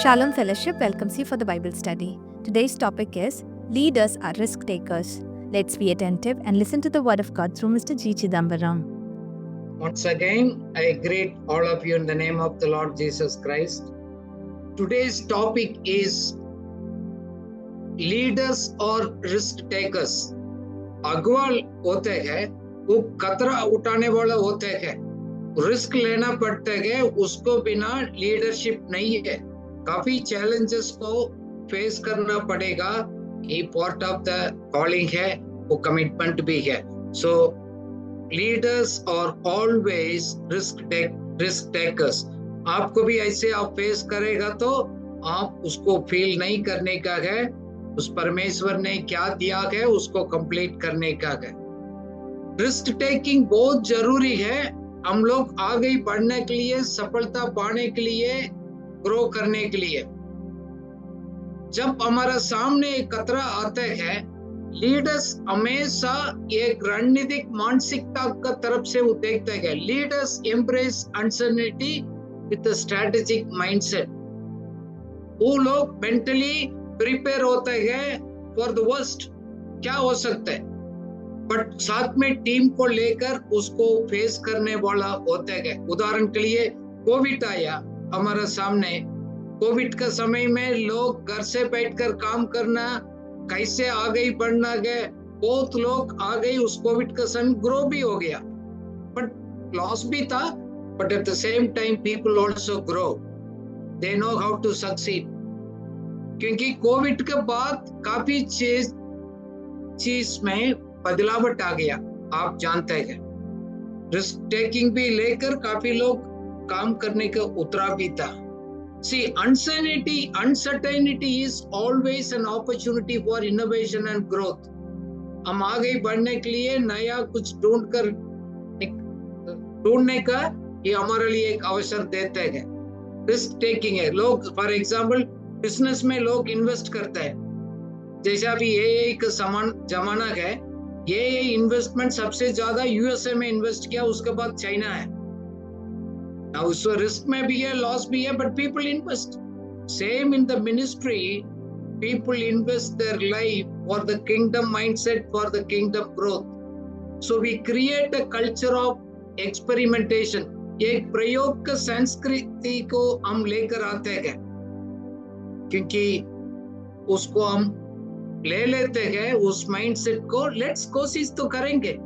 Shalom Fellowship welcomes you for the Bible study. Today's topic is Leaders are Risk Takers. Let's be attentive and listen to the Word of God through Mr. G. Chidambaram. Once again, I greet all of you in the name of the Lord Jesus Christ. Today's topic is Leaders or Risk Takers. अगुवाल होते हैं, वो खतरा उठाने वाला होते हैं, risk लेना पड़ता है, उसको बिना लीडरशिप नहीं है. काफी चैलेंजेस को फेस करना पड़ेगा, ये पार्ट ऑफ द कॉलिंग है, वो कमिटमेंट भी है. So leaders are always risk takers. आपको भी ऐसे आप फेस करेगा तो आप उसको फील नहीं करने का है, उस परमेश्वर ने क्या दिया है उसको कंप्लीट करने का है. रिस्क टेकिंग बहुत जरूरी है. हम लोग आगे बढ़ने के लिए, सफलता पाने के लिए, ग्रो करने के लिए. जब हमारा सामने एक खतरा आता है, लीडर्स हमेशा एक रणनीतिक मानसिकता का तरफ से वो देखते हैं. Leaders embrace uncertainty with a strategic mindset. वो लोग मेंटली प्रिपेयर होते हैं फॉर द वर्स्ट, क्या हो सकता है, बट साथ में टीम को लेकर उसको फेस करने वाला होते हैं. उदाहरण के लिए कोविड आया हमारे सामने. कोविड का समय में लोग घर से बैठकर काम करना, कैसे आगे बढ़ना गए, बहुत लोग आ गए. उस कोविड का समय ग्रो भी हो गया, बट लॉस भी था, but at the same time people also grow. They know how to succeed. क्योंकि कोविड के बाद काफी चीज में बदलावट आ गया, आप जानते हैं. रिस्क टेकिंग भी लेकर काफी लोग काम करने का उतरा भी था. See, uncertainty is always an opportunity for innovation and growth. हम आगे बढ़ने के लिए नया कुछ ढूंढने का ये हमारे लिए एक अवसर देते हैं. रिस्क टेकिंग है. लोग फॉर एग्जाम्पल बिजनेस में लोग इन्वेस्ट करते हैं. जैसे अभी ये एक जमाना है, ये इन्वेस्टमेंट सबसे ज्यादा यूएसए में इन्वेस्ट किया, उसके बाद चाइना है. उस रिस्क में भी है, लॉस भी है, but people invest. Same in the ministry, people invest their life for the kingdom mindset, for the kingdom growth. So we create a culture of experimentation. एक प्रयोग का संस्कृति को हम लेकर आते हैं, क्योंकि उसको हम ले लेते हैं, उस माइंडसेट को. लेट्स कोशिश तो करेंगे.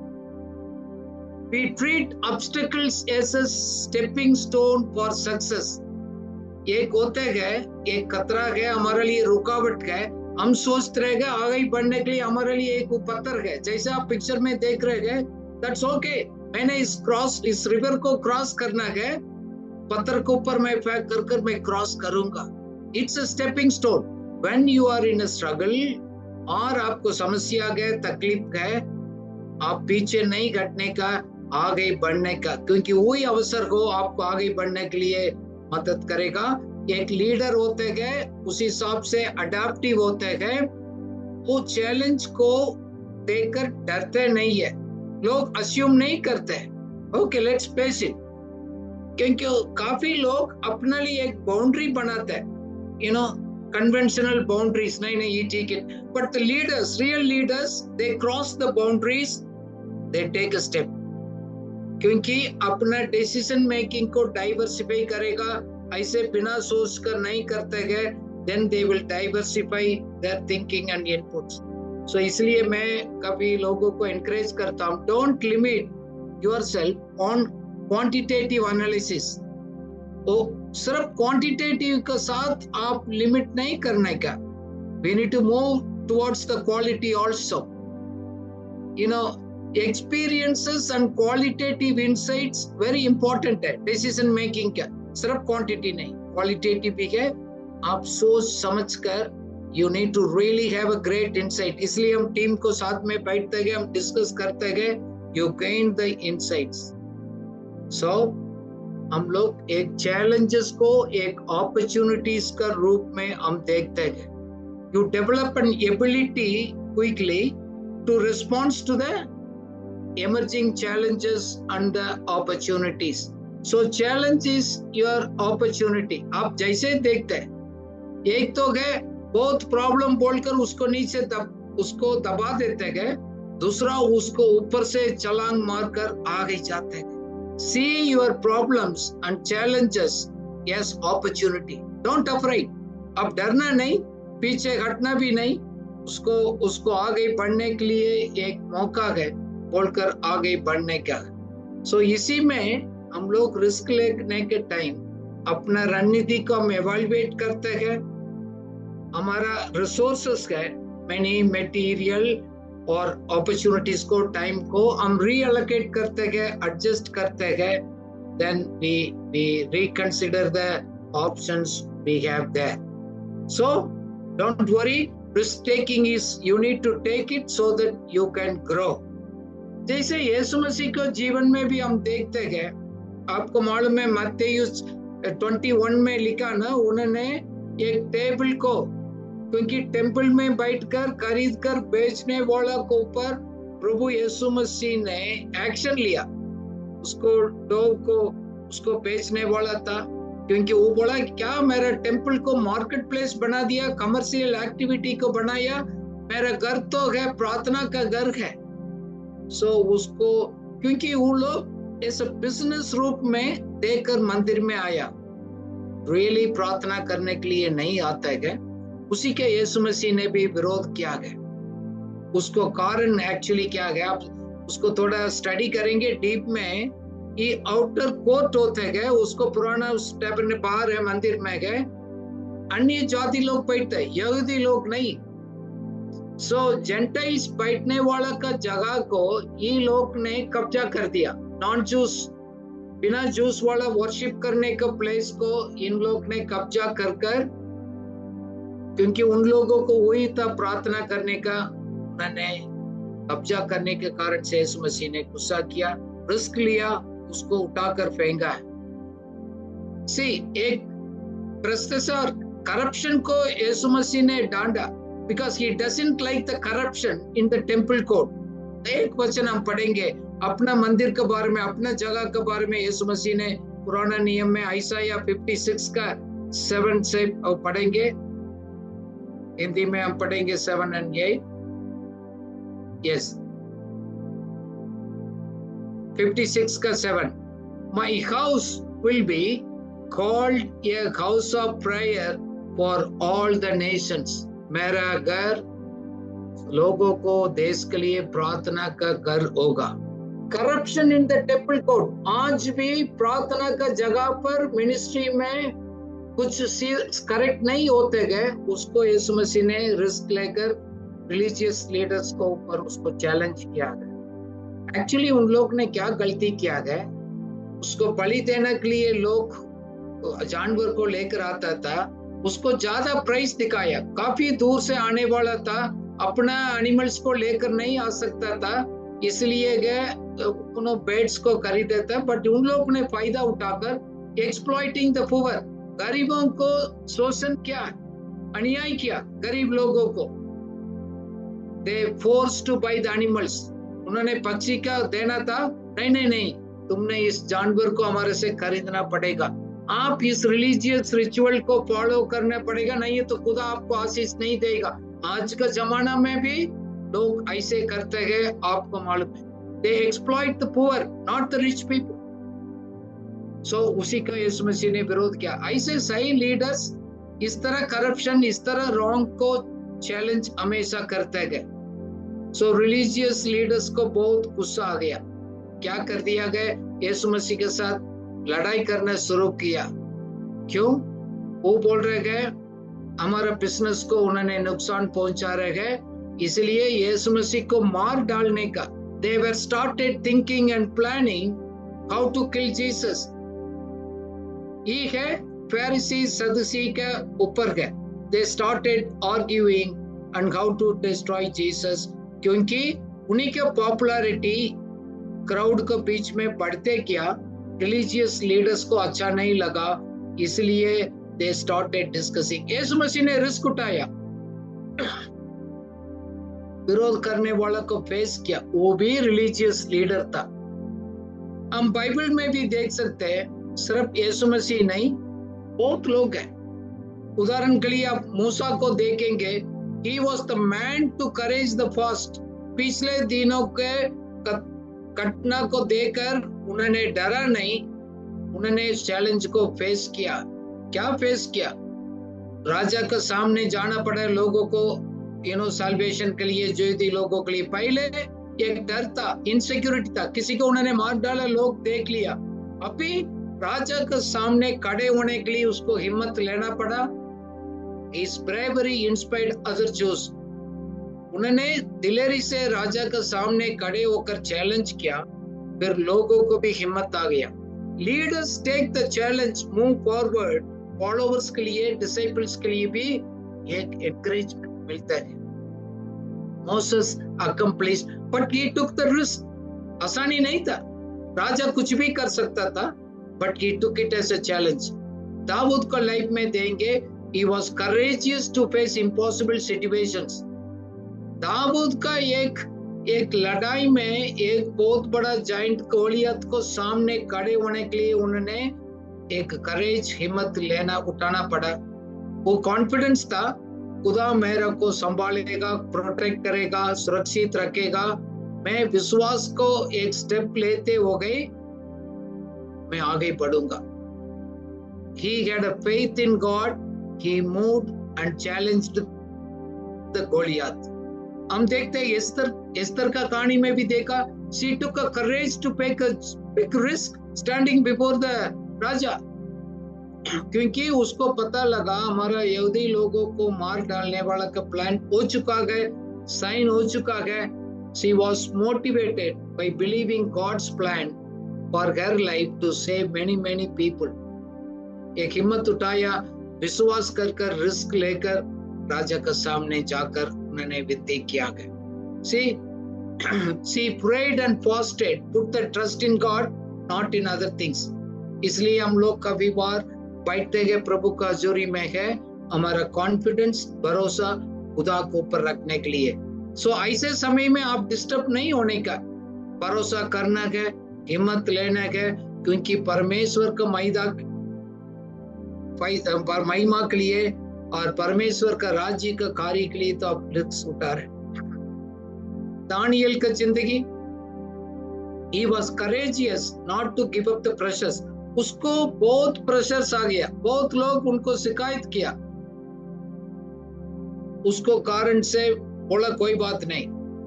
We treat obstacles as a stepping stone for success. एक होते हैं, एक खतरा है हमारे लिए, रुकावट है. हम सोचते रह गए आगे बढ़ने के लिए हमारे लिए एक पत्थर है. जैसे आप पिक्चर में देख रहे हैं, दैट्स ओके. मैंने इस रिवर को क्रॉस करना है, पत्थर के ऊपर मैं फेंक कर मैं क्रॉस करूंगा. It's a stepping stone. When you are in a struggle और आपको समस्या है, तकलीफ है, आप पीछे नहीं हटने का, आगे बढ़ने का, क्योंकि वही अवसर को आपको आगे बढ़ने के लिए मदद करेगा. एक लीडर होते हैं उस हिसाब से अडेप्टिव होते हैं. वो चैलेंज को देखकर डरते नहीं है. लोग अस्यूम नहीं करते, ओके लेट्स फेस इट. क्योंकि काफी लोग अपने लिए एक बाउंड्री बनाते हैं, यू नो, कन्वेंशनल बाउंड्रीज. नहीं ये ठीक है, but the leaders, real leaders, they cross the boundaries, they take a step. क्योंकि अपना डिसीजन मेकिंग को डाइवर्सिफाई करेगा. ऐसे बिना सोच कर नहीं करते हैं, then they will diversify their thinking and inputs. So इसलिए मैं कभी लोगों को एनकरेज करता हूँ, don't limit yourself on quantitative analysis. तो सिर्फ क्वांटिटेटिव के साथ आप लिमिट नहीं करने का. We need to move towards the quality also. You know, experiences and qualitative insights very important है decision making का. सिर्फ quantity नहीं, qualitative भी है. आप सोच समझ कर, you need to really have a great insight. इसलिए हम टीम को साथ में बैठते हैं, हम डिस्कस करते हैं, you gain the insights. So हम लोग एक challenges को एक opportunities का रूप में हम देखते हैं. You develop an ability quickly to respond to the emerging challenges and the opportunities. So challenge is your opportunity. आप जैसे देखते हैं, एक तो गए बहुत प्रॉब्लम बोलकर उसको नीचे उसको दबा देते गए, दूसरा उसको ऊपर से छलांग मारकर आगे जाते गए। See your problems and challenges as opportunity. Don't afraid. अब डरना नहीं, पीछे हटना भी नहीं, उसको आगे बढ़ने के लिए एक मौका है बोलकर आगे बढ़ने का। सो इसी में हम लोग रिस्क लेने के टाइम अपना रणनीति को हम एवेल्युएट करते हैं, हमारा रिसोर्सेस है मनी मटेरियल और अपॉर्चुनिटीज को टाइम को हम रीअलोकेट करते हैं, एडजस्ट करते हैं, then we reconsider the options we have there. So don't worry, risk taking is you need to take it so that you can grow. जैसे यीशु मसीह को जीवन में भी हम देखते हैं, आपको मालूम है मत्ती 21 में लिखा ना, उन्होंने एक टेबल को, क्योंकि टेम्पल में बैठकर खरीद कर बेचने वाला के ऊपर प्रभु यीशु मसीह ने एक्शन लिया। उसको बेचने वाला था, क्योंकि वो बोला क्या मेरा टेम्पल को मार्केट प्लेस बना दिया, कमर्शियल एक्टिविटी को बनाया, मेरा घर तो है प्रार्थना का घर है। सो उसको, क्योंकि वो लोग ऐसे बिजनेस रूप में देकर मंदिर में आया, रियली प्रार्थना करने के लिए नहीं आता है, उसी के यीशु मसीह ने भी विरोध किया गया। उसको कारण एक्चुअली क्या गया, आप उसको थोड़ा स्टडी करेंगे डीप में, कि आउटर कोर्ट होते गए, उसको पुराना टैबरनेकल बाहर है मंदिर में गए, अन्य जाति लोग बैठते, यहूदी लोग नहीं। सो जेंटाइल्स बैठने वाला का जगह को ये लोग ने कब्जा कर दिया, नॉन जूस, बिना जूस वाला वर्शिप करने का प्लेस को इन लोग ने कब्जा कर, क्योंकि उन लोगों को वही था प्रार्थना करने का, उन्होंने कब्जा करने के कारण से यीशु मसीह ने गुस्सा किया, रिस्क लिया, उसको उठाकर फेंका। सी एक भ्रष्टाचार, करप्शन को यीशु मसीह ने डांटा, because he doesn't like the corruption in the temple court. एक वचन हम पढ़ेंगे अपना मंदिर के बारे में, अपना जगह के बारे में। यीशु मसीह ने पुराना नियम में आयसाया 56 का 7 से पढ़ेंगे, हिंदी में हम पढ़ेंगे 7 and 8। यस, 56 का 7, my house will be called a house of prayer for all the nations. मेरा घर लोगों को देश के लिए प्रार्थना का घर होगा। Corruption in the temple court, आज भी प्रार्थना का जगह पर मिनिस्ट्री में कुछ करेक्ट नहीं होते गए, उसको यीशु मसीह ने रिस्क लेकर रिलीजियस लीडर्स को ऊपर उसको चैलेंज किया गया। एक्चुअली उन लोग ने क्या गलती किया गया, उसको बलि देने के लिए लोग जानवर को लेकर आता था, उसको ज्यादा प्राइस दिखाया, काफी दूर से आने वाला था, अपना एनिमल्स को लेकर नहीं आ सकता था, इसलिए गए उन्होंने बेड्स को खरीदा था। बट उन लोगों ने फायदा उठाकर एक्सप्लॉइटिंग द पुअर, गरीबों को शोषण किया, अन्याय किया गरीब लोगों को। They force to buy the animals, उन्होंने पक्षी का देना था, नहीं, तुमने इस जानवर को हमारे से खरीदना पड़ेगा, आप इस रिलीजियस रिचुअल को फॉलो करना पड़ेगा, नहीं तो खुदा आपको आशीष नहीं देगा। आज का जमाना में भी लोग ऐसे करते हैं, आपको मालूम है। They exploit the poor, not the rich people. So उसी का यीशु मसीह ने विरोध किया। ऐसे सही लीडर्स इस तरह करप्शन, इस तरह रॉन्ग को चैलेंज हमेशा करते गए। सो रिलीजियस लीडर्स को बहुत गुस्सा आ गया, क्या कर दिया गया, यीशु मसीह के साथ लड़ाई करना शुरू किया। क्यों? वो बोल रहे गए हमारा बिजनेस को उन्होंने नुकसान पहुंचा रहे गए, इसलिए यीशु मसीह को मार डालने का। They were started thinking and planning how to kill Jesus. ये है Pharisees, Sadducees के ऊपर है। They started arguing on how to destroy Jesus, क्योंकि उन्हीं के पॉपुलैरिटी क्राउड के बीच में बढ़ते क्या, रिलीजियस लीडर्स को अच्छा नहीं लगा, इसलिए दे स्टार्टेड डिस्कसिंग। यीशु मसीह ने रिस्क उठाया, विरोध करने वाला को फेस किया, वो भी रिलीजियस लीडर था। हम बाइबल में भी देख सकते हैं, सिर्फ यीशु मसीह नहीं, बहुत लोग हैं उदाहरण के लिए आप मूसा को देखेंगे, he was the man to courage the fast. पिछले दिनों के घटना को देखकर उन्होंने डरा नहीं, उन्होंने इस चैलेंज को फेस किया। क्या फेस किया? राजा के सामने जाना पड़ा लोगों को, साल्वेशन के लिए, यहूदी लोगों के लिए। पहले एक डर था, इनसिक्योरिटी था, किसी को उन्होंने मार डाला, लोग देख लिया। अभी राजा के सामने खड़े होने के लिए उसको हिम्मत लेना पड़ा। His bravery inspired other Jews. उन्होंने दिलेरी से राजा के सामने खड़े होकर चैलेंज किया, फिर लोगों को भी हिम्मत आ गया। Leaders take the challenge, move forward. Followers के लिए, डिसिपल्स के लिए भी एक एनकरेजमेंट मिलता है। Moses accomplished, but he took the risk. आसानी नहीं था, राजा कुछ भी कर सकता था, but he took it as a challenge. Dawood को लाइफ में देंगे, he was courageous to face impossible situations. Dawood का एक लड़ाई में एक बहुत बड़ा जाइंट गोलियत को सामने खड़े होने के लिए उन्होंने एक करेज, हिम्मत उठाना पड़ा। वो कॉन्फिडेंस था, खुदा मेरा को संभालेगा, प्रोटेक्ट करेगा, सुरक्षित रखेगा। मैं विश्वास को एक स्टेप लेते हो गए, मैं आगे बढ़ूंगा। He had a faith in God. He moved and challenged the Goliath. हम देखते हैं एस्तर का कहानी में भी देखा, she took a courage to take a big risk standing before the राजा, क्योंकि उसको पता लगा हमारा यहूदी लोगों को मार डालने वाला का प्लान हो चुका है, साइन हो चुका है। She was motivated by believing God's plan for her life to save many people. एक हिम्मत उठाया, विश्वास कर रिस्क लेकर राजा के सामने जाकर उन्होंने विनती किया गया। She prayed and fasted, put the trust in God, not in other things. इसलिए हम लोग कभी बार बैठते हैं प्रभु का हजूरी में है, हमारा कॉन्फिडेंस, भरोसा खुदा को ऊपर रखने के लिए। ऐसे समय में आप डिस्टर्ब नहीं होने का, भरोसा करना है, हिम्मत लेना है, क्योंकि परमेश्वर का महिमा के लिए और परमेश्वर का राज्य का कार्य के लिए तो आप रिस्क उठा रहे। दानियल का जिंदगी, he was courageous not to give up the pressures. उसको बहुत प्रेशर्स आ गया, बहुत लोग उनको शिकायत किया, उसको कारण से बोला कोई बात नहीं।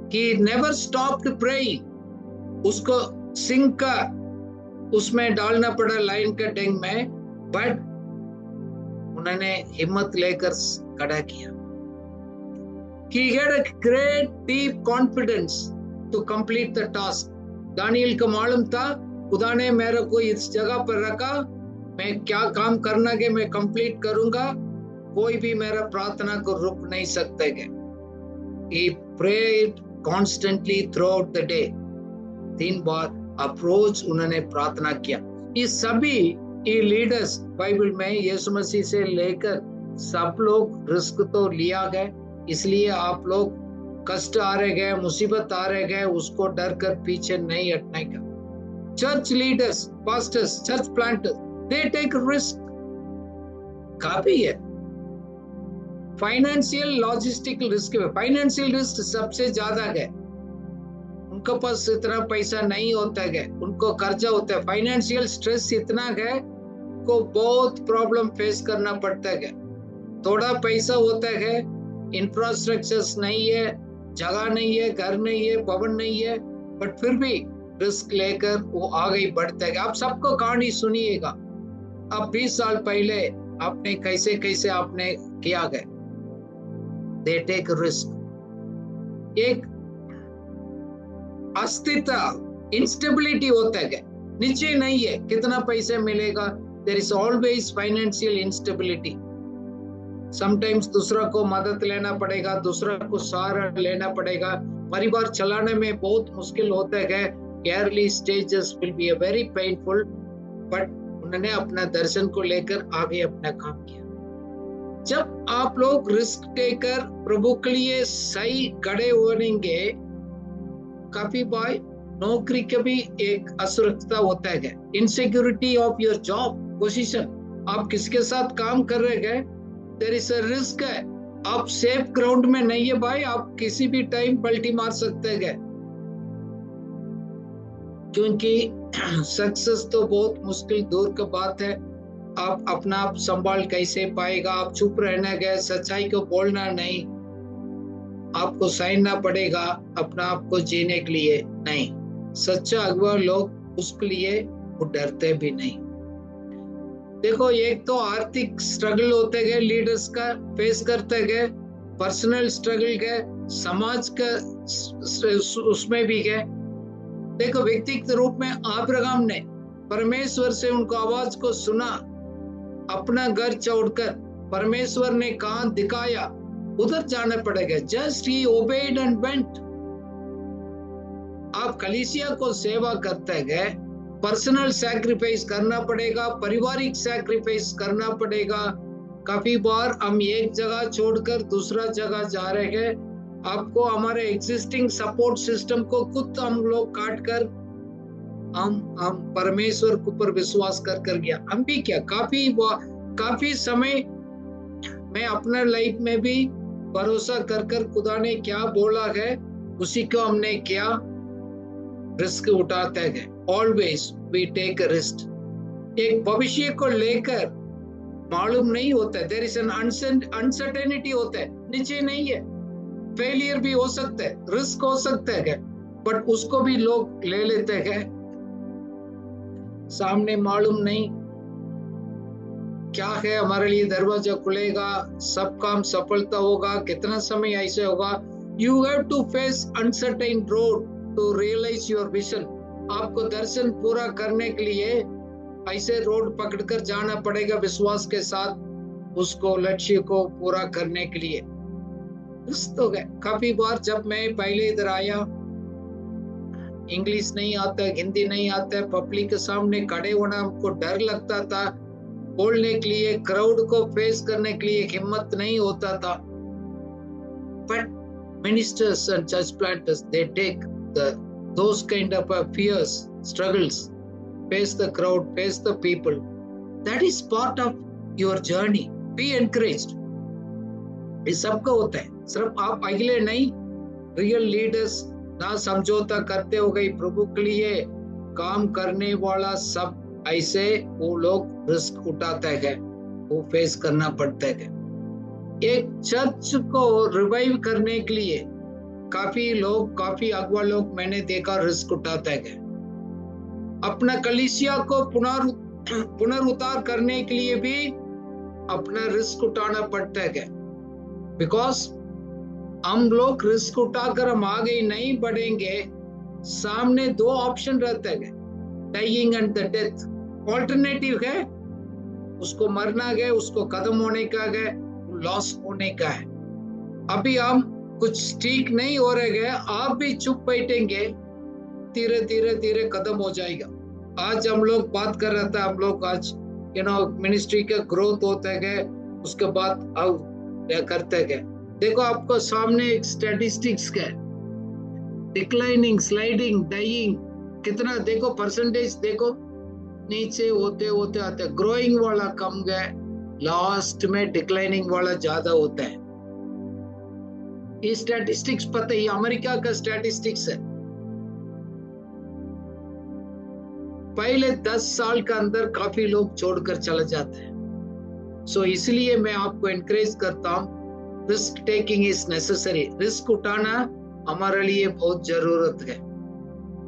He never stopped praying. उसको सिंक का उसमें डालना पड़ा लाइन के टैंक में, बट उन्होंने हिम्मत लेकर खड़ा किया। He had a great deep confidence to complete the task. Daniel को मालूम था खुदा ने मेरे को इस जगह पर रखा, मैं क्या काम करना है मैं कंप्लीट करूंगा, कोई भी मेरा प्रार्थना को रुक नहीं सकता है। He prayed constantly throughout the day. 3 bar approach उन्होंने प्रार्थना किया। ये सभी ये लीडर्स बाइबल में यीशु मसीह से लेकर सब लोग रिस्क तो लिया गए, इसलिए आप लोग कष्ट आ रहे गए, मुसीबत आ रहे गए, उसको डर कर पीछे नहीं हटने का। Church leaders, pastors, church planters, they take risk काफी है। फाइनेंशियल लॉजिस्टिकल रिस्क में फाइनेंशियल रिस्क सबसे ज्यादा है, उनके पास इतना पैसा नहीं होता है, उनको कर्जा होता है, फाइनेंशियल स्ट्रेस इतना है को बहुत प्रॉब्लम फेस करना पड़ता है। थोड़ा पैसा होता है, इंफ्रास्ट्रक्चर्स नहीं है, जगह नहीं है, घर नहीं है, भवन नहीं है, बट फिर भी रिस्क लेकर वो आगे बढ़ता है। आप सबको कहानी सुनिएगा, अब 20 साल पहले आपने कैसे कैसे आपने किया गया। They take risk. एक अस्थिरता, इंस्टेबिलिटी होता है, नीचे नहीं है कितना पैसे मिलेगा, there is always financial instability. Sometimes दूसरा को मदद लेना पड़ेगा, दूसरा को सहारा लेना पड़ेगा, परिवार चलाने में बहुत मुश्किल होता है। Early stages will be very painful, but उन्होंने अपना दर्शन को लेकर आगे अपना काम किया। जब आप लोग रिस्क लेकर प्रभु के लिए सही खड़े होंगे, काफी बार नौकरी का भी एक असुरक्षता होता है, insecurity of your job position, आप किसके साथ काम कर रहे हैं, देयर इज अ रिस्क है। आप सेफ ग्राउंड में नहीं है भाई, आप किसी भी टाइम पलटी मार सकते हैं, क्योंकि सक्सेस तो बहुत मुश्किल दूर की बात है। आप अपना आप संभाल कैसे पाएगा? आप चुप रहना गए, सच्चाई को बोलना नहीं, आपको सहना पड़ेगा अपना आप को जीने के लिए। नहीं, सच्चा अगुआ लोग उसके लिए वो डरते भी नहीं। देखो, एक तो आर्थिक स्ट्रगल होते गए, लीडर्स का फेस करते गए, पर्सनल स्ट्रगल गए, समाज का उसमें भी गए। देखो, व्यक्तिगत रूप में अब्राहम ने परमेश्वर से उनको आवाज को सुना, अपना घर छोड़कर परमेश्वर ने कहा दिखाया, उधर जाना पड़ेगा। जस्ट ही ओबेड एंड वेंट। आप कलीसिया को सेवा करते गए, पर्सनल सैक्रिफाइस करना पड़ेगा, पारिवारिक सैक्रिफाइस करना पड़ेगा। काफी बार हम एक जगह छोड़कर दूसरा जगह जा रहे हैं, आपको हमारे एग्जिस्टिंग सपोर्ट सिस्टम को खुद हम लोग काट कर हम परमेश्वर के ऊपर विश्वास कर गया। हम भी क्या, काफी समय मैं अपने लाइफ में भी भरोसा कर खुदा ने क्या बोला है उसी को हमने क्या रिस्क उठाते हैं। Always we take a risk. एक भविष्य को लेकर मालूम नहीं होता है, देयर इज एन अनसर्टेनिटी होता है, निश्चय नहीं है, फेलियर भी हो सकता है, रिस्क हो सकता है, बट उसको भी लोग ले लेते हैं। सामने मालूम नहीं क्या है, हमारे लिए दरवाजा खुलेगा, सब काम सफलता होगा, कितना समय ऐसे होगा। You have to face uncertain road to realise your vision. आपको दर्शन पूरा करने के लिए ऐसे रोड पकड़कर जाना पड़ेगा, विश्वास के साथ उसको, लक्ष्य को पूरा करने के लिए। तो काफी बार जब मैं पहले इधर आया, इंग्लिश नहीं आता, हिंदी नहीं आता, पब्लिक के सामने खड़े होना हमको डर लगता था, बोलने के लिए, क्राउड को फेस करने के लिए हिम्मत नहीं होता था। But ministers and church planters, they take those kind of fears, struggles, face the crowd, face the people. That is part of your journey. Be encouraged. ये सबका होता है, सिर्फ आप अकेले नहीं। रियल लीडर्स ना समझौता करते हो गई, प्रभु के लिए काम करने वाला सब ऐसे वो लोग रिस्क उठाते हैं, वो फेस करना पड़ता है। एक चर्च को रिवाइव करने के लिए काफी अगुआ लोग मैंने देखा रिस्क उठाते हैं। अपना कलीसिया को पुनरुद्धार करने के लिए भी अपना रिस्क उठाना पड़ता है, बिकॉज हम लोग रिस्क उठाकर हम आगे नहीं बढ़ेंगे। सामने दो ऑप्शन रहते हैं, dying and the death. Alternative है उसको मरना है, उसको खत्म होने का है, लॉस होने का है। अभी हम कुछ ठीक नहीं हो रहे हैं, आप भी चुप बैठेंगे, धीरे धीरे धीरे खत्म हो जाएगा। आज हम लोग बात कर रहे थे, हम लोग आज मिनिस्ट्री का ग्रोथ होता है, उसके बाद क्या करते हैं। देखो आपको सामने एक स्टैटिस्टिक्स का डिक्लाइनिंग, स्लाइडिंग, डाइंग, कितना देखो परसेंटेज, देखो नीचे होते होते आते, ग्रोइंग वाला कम गए, लास्ट में डिक्लाइनिंग वाला ज्यादा होता है। ये स्टैटिस्टिक्स पता है, अमेरिका का स्टैटिस्टिक्स है। पहले 10 साल के अंदर काफी लोग छोड़कर चले जाते हैं। सो इसलिए मैं आपको एनकरेज करता हूं, risk taking is necessary. Risk उठाना हमारे लिए बहुत जरूरत है,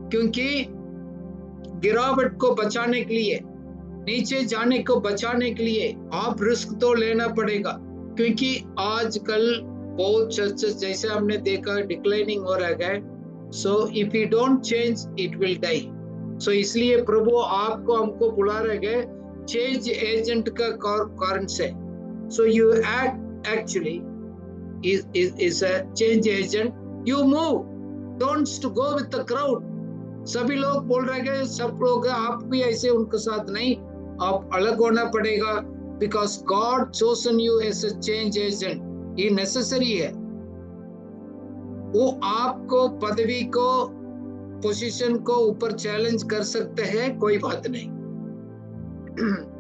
क्योंकि गिरावट को बचाने के लिए, नीचे जाने को बचाने के लिए आप रिस्क तो लेना पड़ेगा। क्योंकि आजकल बहुत चर्चेस जैसे हमने देखा डिक्लाइनिंग हो रहा है। So if you don't change it will die. So इसलिए प्रभु आपको हमको बुला रहे हैं चेंज एजेंट का कारण से। So you act actually is a change agent. You move, don't to go with the crowd. सभी लोग बोल रहे हैं, सब लोग, आप भी ऐसे उनके साथ नहीं, आप अलग होना पड़ेगा, because God chosen you as a change agent. ये नेसेसरी है। वो आपको पदवी को, पोजीशन को ऊपर चैलेंज कर सकते हैं, कोई बात नहीं।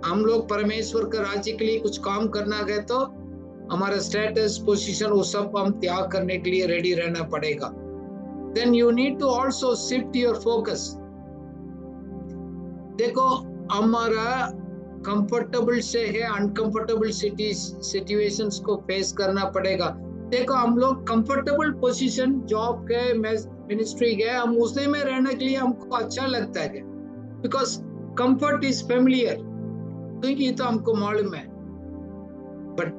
हम लोग परमेश्वर के राज्य के लिए कुछ काम करना है तो हमारा स्टेटस पोजीशन वो सब हम त्याग करने के लिए रेडी रहना पड़ेगा. Then you need to also shift your focus. देखो हमारा कंफर्टेबल से है अनकंफर्टेबल सिचुएशंस को फेस करना पड़ेगा. देखो हम लोग कंफर्टेबल पोजीशन जॉब के मिनिस्ट्री के हम उसी में रहने के लिए हमको अच्छा लगता है बिकॉज कंफर्ट इज फेमिलियर, क्योंकि तो हमको मालूम है. बट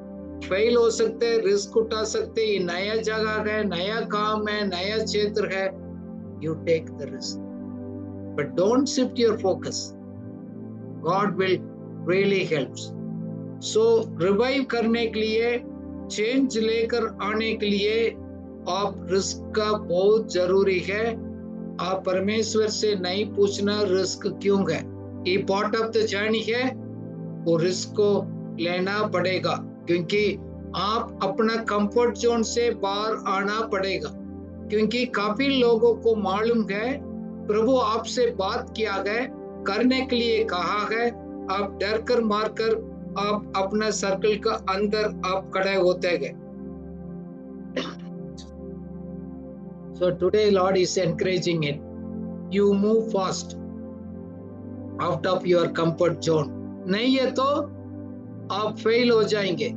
फेल हो सकते हैं, रिस्क उठा सकते हैं, ये नया जगह है, नया काम है, नया क्षेत्र है. You take the risk but don't shift your focus. God will really helps. So revive करने के लिए, चेंज लेकर आने के लिए आप रिस्क का बहुत जरूरी है. आप परमेश्वर से नहीं पूछना रिस्क क्यों है, ये पार्ट ऑफ द जर्नी है, वो रिस्क को लेना पड़ेगा क्योंकि आप अपना कंफर्ट जोन से बाहर आना पड़ेगा. क्योंकि काफी लोगों को मालूम है प्रभु आपसे बात किया है, करने के लिए कहा है, आप डर कर मार कर आप अपना सर्कल का अंदर आप खड़े होते गए. So today Lord is encouraging it. You move fast out of your comfort zone. नहीं है तो आप फेल हो जाएंगे,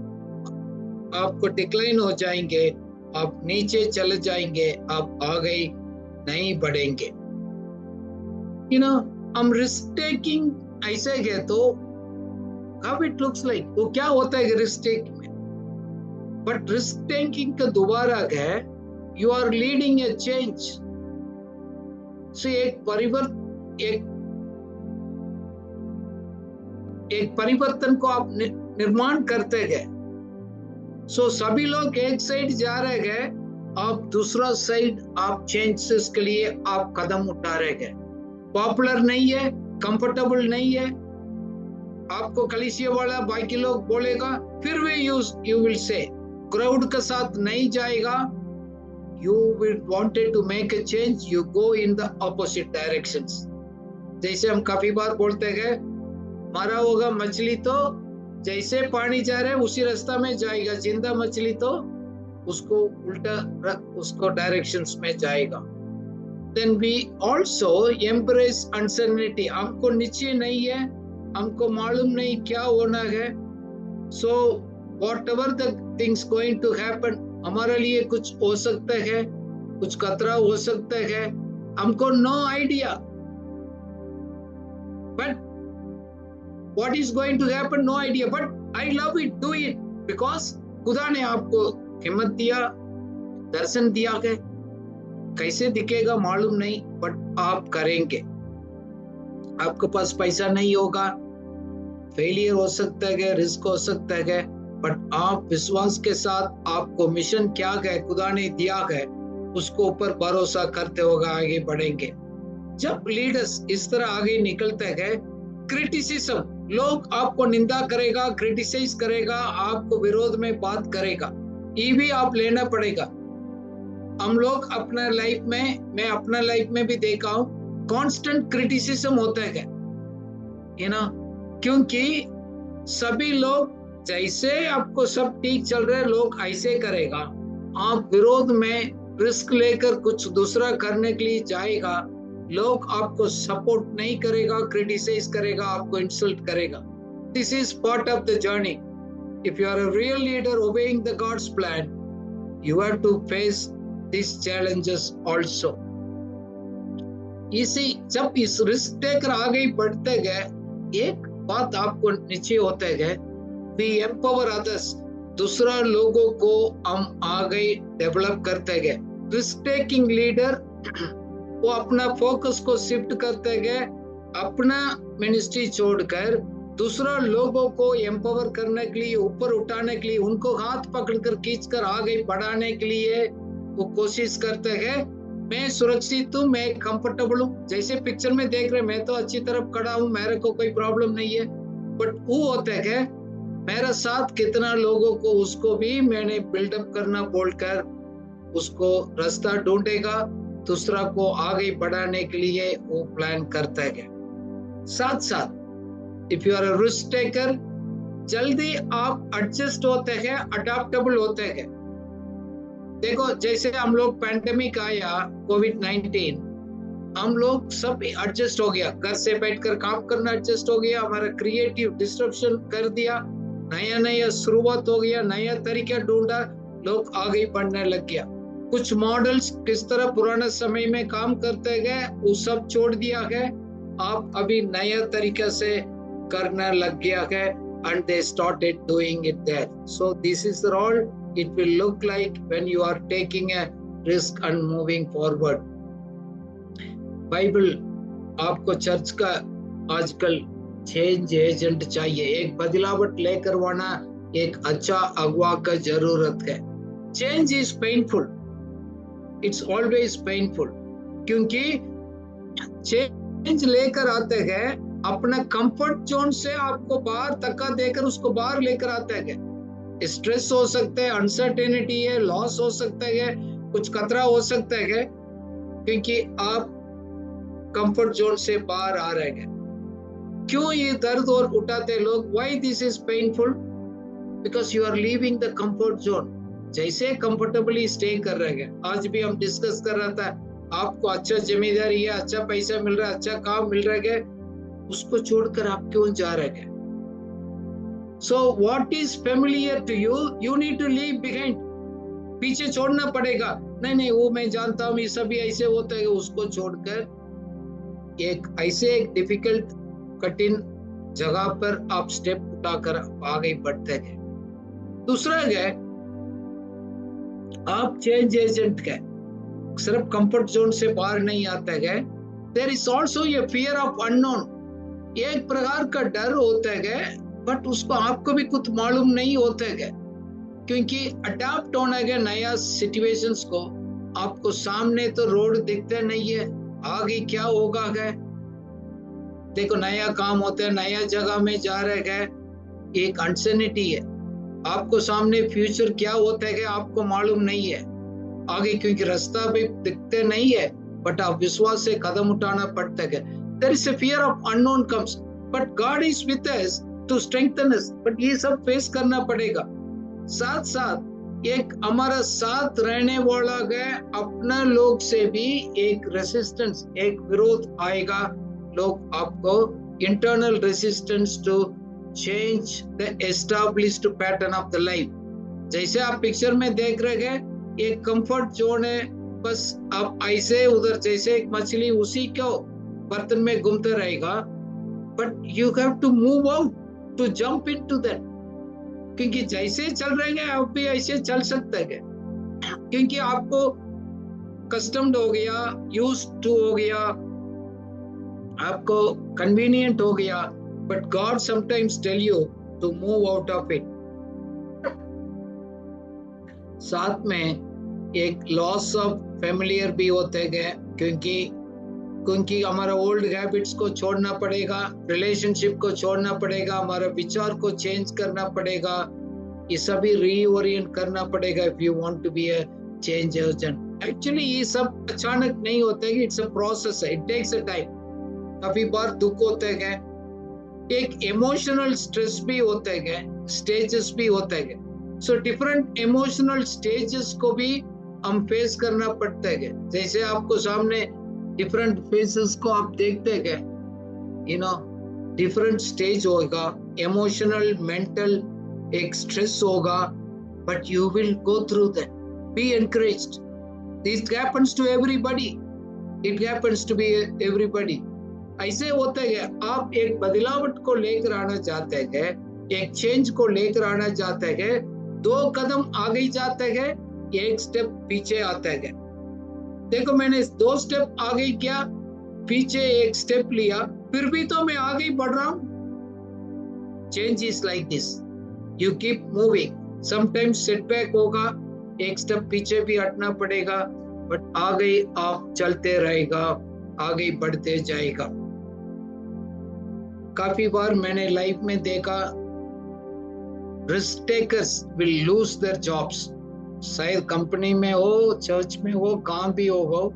आपको डिक्लाइन हो जाएंगे, आप नीचे चले जाएंगे, आप आगे नहीं बढ़ेंगे. You know, हम रिस्क टेकिंग ऐसे गए तो how it looks like, वो क्या होता है रिस्क टेकिंग में. बट रिस्क टेकिंग का दोबारा है, you are leading a change. So एक परिवर्तन को आप निर्माण करते गए. सो सभी लोग एक साइड जा रहे गए, आप दूसरा साइड आप चेंजेस के लिए आप कदम उठा रहे गए. पॉपुलर नहीं है, कंफर्टेबल नहीं है, आपको कलीसिया वाला बाकी लोग बोलेगा, फिर भी यू विल से क्राउड के साथ नहीं जाएगा. You will wanted to make a change, you go in the opposite directions. जैसे हम काफी बार बोलते हैं, मारा होगा मछली तो जैसे पानी जा रहा है उसी रास्ता में जाएगा, जिंदा मछली तो उसको उल्टा उसको डायरेक्शंस में जाएगा. Then we also embrace uncertainty. हमको नीचे नहीं है, हमको मालूम नहीं क्या होना है. So whatever the things going to happen, हमारे लिए कुछ हो सकता है, कुछ खतरा हो सकता है, हमको no idea. But what is going to happen, no idea. But I love it, do it, because खुदा ने आपको हिम्मत दिया, दर्शन दिया है. कैसे दिखेगा मालूम नहीं, बट आप करेंगे. आपके पास पैसा नहीं होगा, फेलियर हो सकता है, रिस्क हो सकता है, बट आप विश्वास के साथ आपको मिशन क्या है खुदा ने दिया है, उसको ऊपर भरोसा करते होगा आगे बढ़ेंगे. जब लीडर्स इस तरह आगे निकलते हैं, क्रिटिसिज्म, लोग आपको निंदा करेगा, क्रिटिसाइज करेगा, आपको विरोध में बात करेगा, ये भी आप लेना पड़ेगा. हम लोग अपना लाइफ में, मैं अपना लाइफ में भी देखा हूं, कांस्टेंट क्रिटिसिज्म होता है, यू नो, क्योंकि सभी लोग जैसे आपको सब ठीक चल रहा है, लोग ऐसे करेगा, आप विरोध में रिस्क लेकर कुछ दूसरा करने के लिए जाएगा, लोग आपको सपोर्ट नहीं करेगा, क्रिटिसाइज करेगा, आपको इंसल्ट करेगा. This is part of the journey. If you are a real leader obeying the God's plan, you have to face these challenges also. इसी जब इस रिस्क टेकर आगे बढ़ते गए, एक बात आपको नीचे होते गए, we empower others, दूसरा लोगों को हम आगे डेवलप करते गए. रिस्क टेकिंग लीडर वो अपना फोकस को शिफ्ट करते गए, अपना मिनिस्ट्री छोड़कर दूसरा लोगों को एम्पावर करने के लिए, ऊपर उठाने के लिए, उनको हाथ पकड़कर खींचकर आगे बढ़ाने के लिए वो कोशिश करते हैं. मैं सुरक्षित हूँ, मैं कंफर्टेबल हूँ, जैसे पिक्चर में देख रहे, मैं तो अच्छी तरफ खड़ा हूँ, मेरे को कोई प्रॉब्लम नहीं है. बट वो होता है मेरा साथ कितना लोगों को, उसको भी मैंने बिल्डअप करना बोलकर उसको रास्ता ढूंढेगा, दूसरा को आगे बढ़ाने के लिए वो प्लान करता है. साथ साथ if you are a risk taker, जल्दी आप एडजस्ट होते हैं, अडाप्टेबल होते हैं। देखो जैसे हम लोग पैंडेमिक आया कोविड-19, हम लोग सब एडजस्ट हो गया, घर से बैठकर काम करना एडजस्ट हो गया, हमारा क्रिएटिव डिस्ट्रप्शन कर दिया, नया नया शुरुआत हो गया, नया तरीका ढूंढा, लोग आगे बढ़ने लग गया। कुछ मॉडल्स किस तरह पुराने समय में काम करते गए वो सब छोड़ दिया गया, आप अभी नया तरीका से करने लग गया है, and they started doing it there. So this is all it will look like when you are taking a risk and moving forward. Bible आपको चर्च का आजकल चेंज एजेंट चाहिए, एक बदलावट लेकर आना एक अच्छा अगुवा का जरूरत है। Change is painful, it's always painful, क्योंकि चेंज लेकर आते हैं अपना कंफर्ट जोन से, आपको बाहर धक्का देकर उसको बाहर लेकर आते हैं। स्ट्रेस हो सकता है, अनसर्टेनिटी है, लॉस हो सकता है, कुछ खतरा हो सकता है, क्योंकि आप कंफर्ट जोन से बाहर आ रहे हैं। क्यों ये दर्द और उठाते लोग? Why this is painful? Because you are leaving the comfort zone. जैसे कंफर्टेबली स्टे कर रहे हैं, आज भी हम डिस्कस कर रहा था, आपको अच्छा जिम्मेदारी है, अच्छा पैसा मिल रहा है, अच्छा काम मिल रहा है, उसको छोड़कर आप क्यों जा रहे हैं? So what is familiar to you, you need to leave behind. पीछे छोड़ना पड़ेगा। नहीं नहीं, वो मैं जानता हूँ, ये सभी ऐसे होता है, उसको छोड़कर एक ऐसे एक डिफिकल्ट कठिन जगह पर आप स्टेप उठाकर आगे बढ़ते हैं। दूसरा है, आप चेंज एजेंट है, सिर्फ कंफर्ट जोन से बाहर नहीं आता है। देयर इज ऑल्सो ये फियर ऑफ अननोन, एक प्रकार का डर होता है, बट उसको आपको भी कुछ मालूम नहीं होता है, क्योंकि अडॉप्ट होना है नया सिचुएशंस को। आपको सामने तो रोड दिखता नहीं है, आगे क्या होगा है। देखो नया काम होता है, नया जगह में जा रहे हैं, एक अनसर्टेनिटी है, आपको सामने फ्यूचर क्या होता है आपको मालूम नहीं है आगे, क्योंकि रास्ता भी दिखते नहीं है, बट आप विश्वास से कदम उठाना पड़ता है। There is a fear of unknown comes, but God is with us to strengthen us. But ये सब फेस करना पड़ेगा। साथ साथ एक हमारा साथ रहने वाला है, अपना लोग से भी एक रेसिस्टेंस, एक विरोध आएगा। लोग आपको internal resistance to change the established pattern of the life. जैसे आप पिक्चर में देख रहे हैं, एक कंफर्ट जोन है, बस आप ऐसे उधर जैसे एक मछली उसी को बर्तन में घूमते रहेगा, but you have to move out to jump into that, क्योंकि जैसे चल रहे हैं आप भी ऐसे चल सकते हैं, क्योंकि आपको कस्टम्ड हो गया, यूज्ड टू हो गया, आपको कन्वीनियंट हो गया, but God sometimes tell you to move out of it. साथ में एक लॉस ऑफ फेमिलियर भी होते गए, क्योंकि हमारा ओल्ड हैबिट्स को छोड़ना पड़ेगा, रिलेशनशिप को छोड़ना पड़ेगा, हमारा विचार को चेंज करना पड़ेगा, ये सभी रीओरिएंट करना पड़ेगा if you want to be a change agent. Actually ये सब अचानक नहीं होता है, इट्स अ प्रोसेस है, इट टेक्स अ टाइम। काफी बार दुख होते हैं, एक इमोशनल स्ट्रेस भी होते हैं, स्टेजेस भी होते हैं। सो डिफरेंट इमोशनल स्टेजेस को भी हम फेस करना पड़ता है। जैसे आपको सामने डिफरेंट फेसेस को आप देखते हैं, यू नो डिफरेंट स्टेज होगा, इमोशनल मेंटल एक स्ट्रेस होगा, but you will go through that. Be encouraged, this happens to everybody, it happens to be everybody. ऐसे होता है, आप एक बदलावट को लेकर आना चाहते हैं, एक चेंज को लेकर आना चाहते हैं, 2 कदम आगे जाते हैं, 1 स्टेप पीछे आता है। देखो मैंने 2 स्टेप आगे किया, पीछे 1 स्टेप लिया, फिर भी तो मैं आगे बढ़ रहा हूं। Change is like this, you keep moving. Sometimes setback होगा, 1 स्टेप पीछे भी हटना पड़ेगा, बट आगे आप चलते रहेगा, आगे बढ़ते जाएगा। काफी बार मैंने लाइफ में देखा, risk takers will lose their jobs, शायद कंपनी में हो, चर्च में हो, कहाँ भी हो,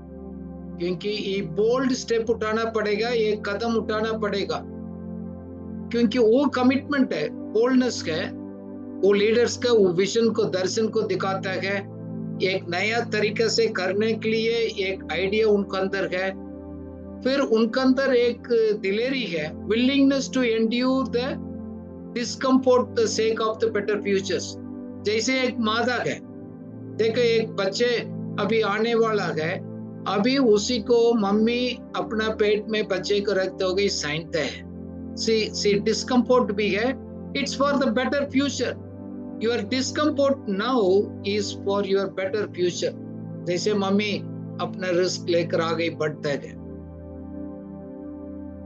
क्योंकि ये बोल्ड स्टेप उठाना पड़ेगा, ये कदम उठाना पड़ेगा, क्योंकि वो कमिटमेंट है, बोल्डनेस है, वो लीडर्स का वो विजन को, दर्शन को दिखाता है, एक नया तरीके से करने के लिए एक आइडिया उनके अंदर है, फिर उनके अंदर एक दिलेरी है, willingness to endure the discomfort the sake of the better futures. जैसे एक मादा है, देखो एक बच्चे अभी आने वाला है, अभी उसी को मम्मी अपना पेट में बच्चे को रखते हो गई साइनते है, सी डिस्कम्फर्ट भी है, it's for the better future. Your discomfort now is for your better future. जैसे मम्मी अपना रिस्क लेकर आ गई, बढ़ता है।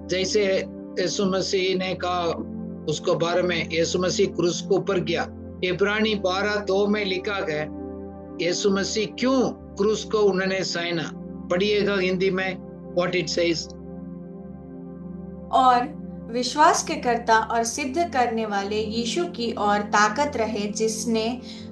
जैसे यीशु मसीह ने कहा उसको बारे में, यीशु मसीह क्रूस के ऊपर गया, इब्रानी 12:2 में लिखा गया यीशु मसीह क्यों क्रूस को उन्होंने सहना। पढ़िएगा हिंदी में व्हाट इट सेज। और विश्वास के कर्ता और सिद्ध करने वाले यीशु की ओर ताकत रहे, जिसने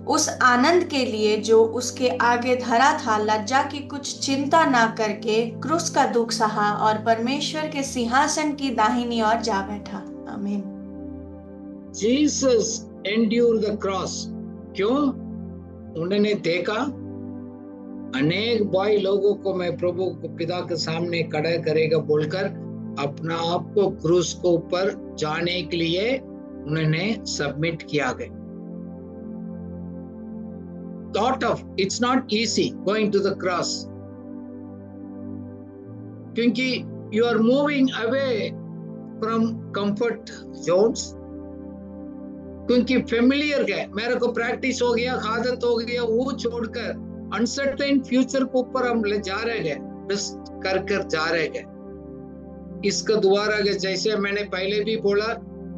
उस आनंद के लिए जो उसके आगे धरा था लज्जा की कुछ चिंता ना करके क्रूस का दुख सहा और परमेश्वर के सिंहासन की दाहिनी ओर जा बैठा। आमीन। Jesus endure the cross. क्यों? उन्होंने देखा अनेक भाई लोगों को मैं प्रभु को पिता के सामने खड़ा करेगा बोलकर अपना आप को क्रूस को ऊपर जाने के लिए उन्होंने सबमिट किया गया। Thought of it's not easy going to the cross, क्योंकि you are moving away from comfort zones, क्योंकि फेमिलियर है, मेरे को प्रैक्टिस हो गया, आदत हो गया, वो छोड़कर अनसर्टेन फ्यूचर के ऊपर हम ले जा रहे हैं, रिस्क कर जा रहे हैं। इसका दोबारा जैसे मैंने पहले भी बोला,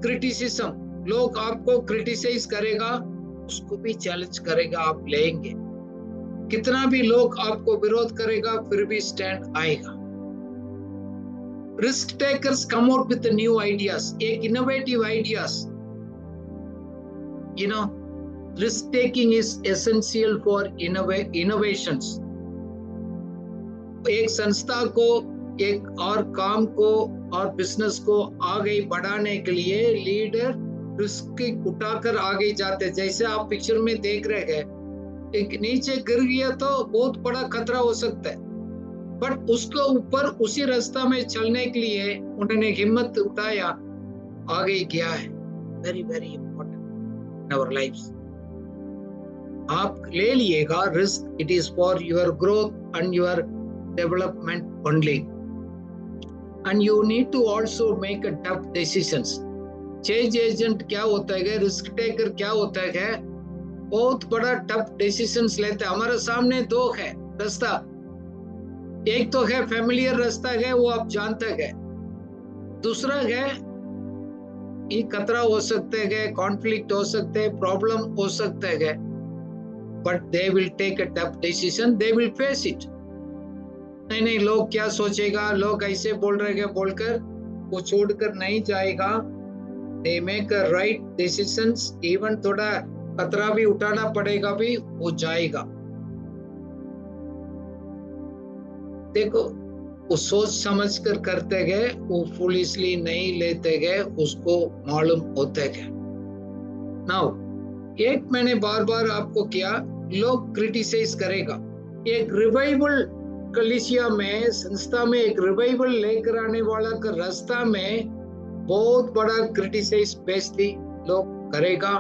क्रिटिसिज्म, लोग आपको क्रिटिसाइज करेगा, उसको भी चैलेंज करेगा, आप लेंगे। कितना भी लोग आपको विरोध करेगा, फिर भी स्टैंड आएगा। Risk takers come out with new ideas, एक innovative ideas. You know, risk taking is essential for innovations. एक संस्था को, एक और काम को और बिजनेस को आगे बढ़ाने के लिए लीडर रिस्क उठाकर आगे जाते। जैसे आप पिक्चर में देख रहे हैं, एक नीचे गिर गया तो बहुत बड़ा खतरा हो सकता है, बट उसको ऊपर उसी रास्ता में चलने के लिए उन्होंने हिम्मत उठाया, आगे गया है। Very very important our lives. आप ले लिएगा risk, it is for your growth and your development only, and you need to also make a tough decisions. Change agent क्या होता है, रिस्क टेकर क्या होता है, बहुत बड़ा टफ डिसीजंस लेते हैं। हमारे सामने दो है रास्ता, एक तो है फैमिलियर रास्ता है, वो आप जानते हैं, दूसरा है ये खतरा हो सकते हैं, कॉन्फ्लिक्ट हो सकते हैं, प्रॉब्लम हो सकते हैं, but they will take a tough decision, they will face it. नहीं लोग क्या सोचेगा, लोग ऐसे बोल रहे हैं बोलकर वो छोड़कर नहीं जाएगा। They make a right decisions, even थोड़ा खतरा भी उठाना पड़ेगा भी, वो जाएगा। देखो वो सोच समझ कर करते गए, वो फुलिशली नहीं लेते गए, उसको मालूम होते गए। नाउ एक मैंने बार बार आपको किया, लोग क्रिटिसाइज करेगा। एक रिवाइवल कलीसिया में, संस्था में एक रिवाइवल लेकर आने वाला का रास्ता में बहुत बड़ा क्रिटिसाइज बेइज्जती लोग करेगा,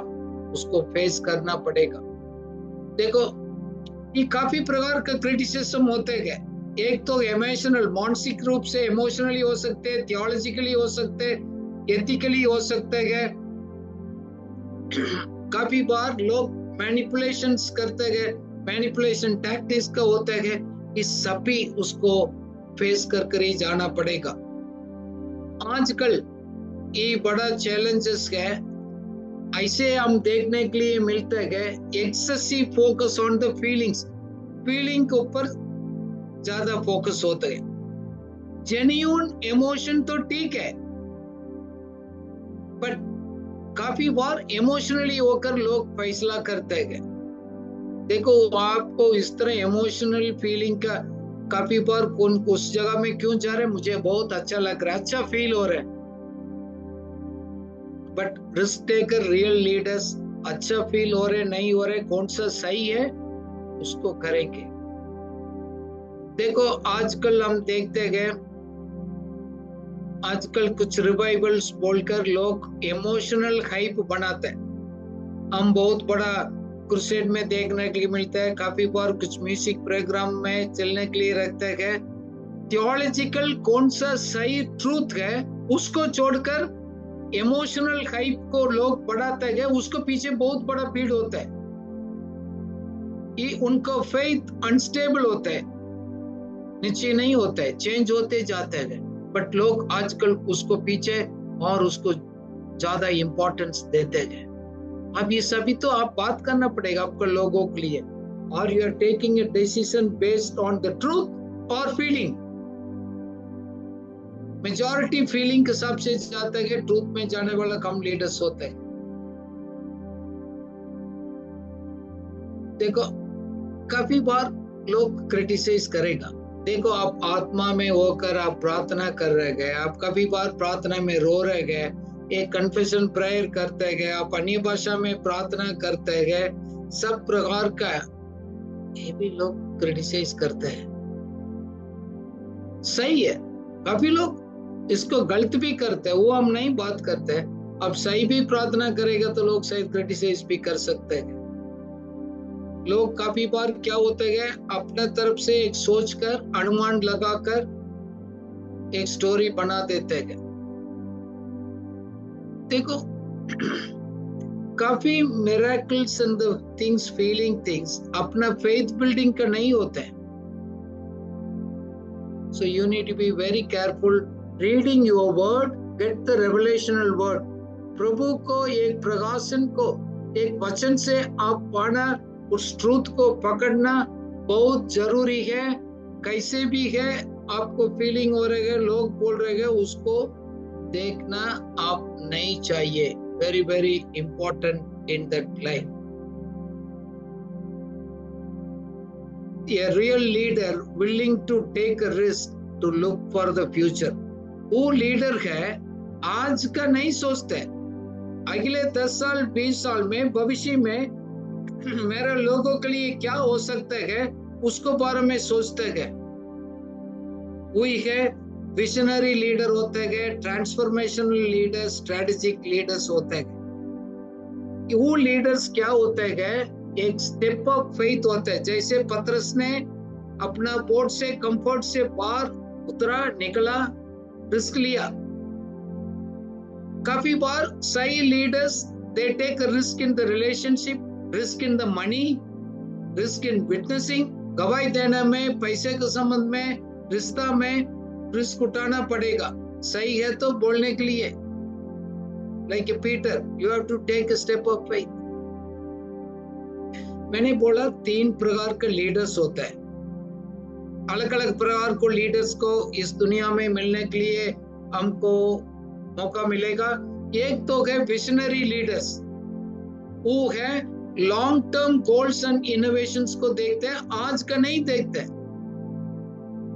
उसको फेस करना पड़ेगा। देखो ये काफी प्रकार का क्रिटिसिज्म होते गए। एक तो इमोशनल, मानसिक रूप से इमोशनली हो सकते हैं, थियोलॉजिकली हो सकते हैं, एथिकली हो सकते हैं। काफी बार लोग मैनिपुलेशंस करते गए, मैनिपुलेशन टैक्टिक्स का होता है, इस सभी उसको फेस कर ही जाना पड़ेगा। आजकल ये बड़ा चैलेंजेस है, ऐसे हम देखने के लिए मिलते हैं, excessive focus on the feelings, feeling के ऊपर ज्यादा फोकस होता है। जेन्युइन इमोशन तो ठीक है, बट काफी बार इमोशनली होकर लोग फैसला करते हैं। देखो आपको इस तरह इमोशनल फीलिंग का काफी बार कौन उस जगह में क्यों जा रहे हैं, मुझे बहुत अच्छा लग रहा है, अच्छा फील हो रहा है, but risk taker real leaders अच्छा फील हो रहे नहीं हो रहे, कौन सा सही है उसको करेंगे। देखो आजकल हम देखते गए, आजकल कुछ रिवाइवल्स बोलकर लोग इमोशनल हाइप बनाते हैं। हम बहुत बड़ा क्रुसेड में देखने के लिए मिलता है, काफी बार कुछ म्यूजिक प्रोग्राम में चलने के लिए रखते हैं। थियोलॉजिकल कौन सा सही ट्रूथ है उसको छोड़कर इमोशनल हाइप को लोग बढ़ाते हैं, उसको पीछे बहुत बड़ा भीड़ होता है। ये उनका फेथ अनस्टेबल होता है, निश्चय नहीं होता है, चेंज होते जाते हैं। बट लोग आजकल उसको पीछे और उसको ज्यादा इंपॉर्टेंस देते हैं। अब ये सभी तो आप बात करना पड़ेगा आपको लोगों के लिए। और you are taking a decision based on the truth और फीलिंग। मेजॉरिटी फीलिंग के हिसाब से जाता है कि ट्रूथ में जाने वाला कम लीडर्स होते हैं। देखो काफी बार लोग क्रिटिसाइज करेगा। देखो आप आत्मा में होकर आप प्रार्थना कर रहे गए, आप कभी बार प्रार्थना में रो रहे गए, एक कन्फेशन प्रेयर करते गए, आप अन्य भाषा में प्रार्थना करते गए, सब प्रकार का ये भी लोग क्रिटिसाइज करते हैं। सही है, काफी लोग इसको गलत भी करते हैं, वो हम नहीं बात करते हैं। अब सही भी प्रार्थना करेगा तो लोग शायद क्रिटिसाइज भी कर सकते हैं। लोग काफी बार क्या होते हैं, अपने तरफ से एक सोचकर अनुमान लगाकर एक स्टोरी बना देते हैं। देखो काफी miracles and the things, feeling things अपना फेथ बिल्डिंग का नहीं होता है। So you need to be very careful reading your word, get the revelational word. प्रभु को एक प्रकाशन को एक वचन से आप पाना, उस ट्रूथ को पकड़ना बहुत जरूरी है। कैसे भी है आपको फीलिंग हो रहे है, लोग बोल रहे हैं, उसको देखना आप नहीं चाहिए। Very very important in that life. A real leader willing to take a risk to look for the future. वो लीडर है आज का नहीं सोचते, अगले 10 साल 20 साल में भविष्य में मेरे लोगों के लिए क्या हो सकता है उसको बारे में सोचते हैं। वही है विजनरी लीडर होते हैं, ट्रांसफॉर्मेशनल लीडर, स्ट्रेटेजिक लीडर्स होते हैं। वो लीडर्स क्या होते हैं, एक स्टेप ऑफ फेथ होता है। जैसे पतरस ने अपना बोट से कंफर्ट से बाहर उतरा, निकला, रिस्क लिया। काफी बार सही leaders they take risk in the relationship, risk in the money, risk in witnessing. गवाही देने में, पैसे के संबंध में, रिश्ता में रिस्क उठाना पड़ेगा। सही है तो बोलने के लिए, like Peter, you have to take a step of faith. मैंने बोला 3 प्रकार के लीडर्स होता है। अलग अलग प्रकार को लीडर्स को इस दुनिया में मिलने के लिए हमको मौका मिलेगा। एक तो है विजनरी लीडर्स, वो है long term goals and innovations को देखते हैं, आज का नहीं देखते।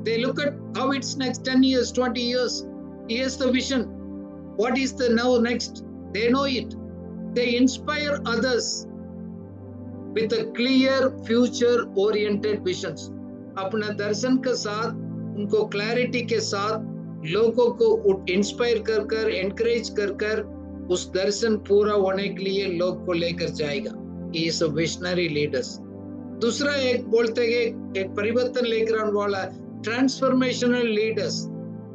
They look at how it's next 10 years, 20 years. Here's the vision. What is the now next? They know it. They inspire others with a clear future-oriented visions. अपना दर्शन के साथ, उनको क्लैरिटी के साथ लोगों को इंस्पायर कर कर, एनकरेज कर कर उस दर्शन पूरा होने के लिए लोग को लेकर जाएगा। He is a visionary leaders. दूसरा एक बोलते हैं, एक परिवर्तन लेकर आने वाला transformational leaders.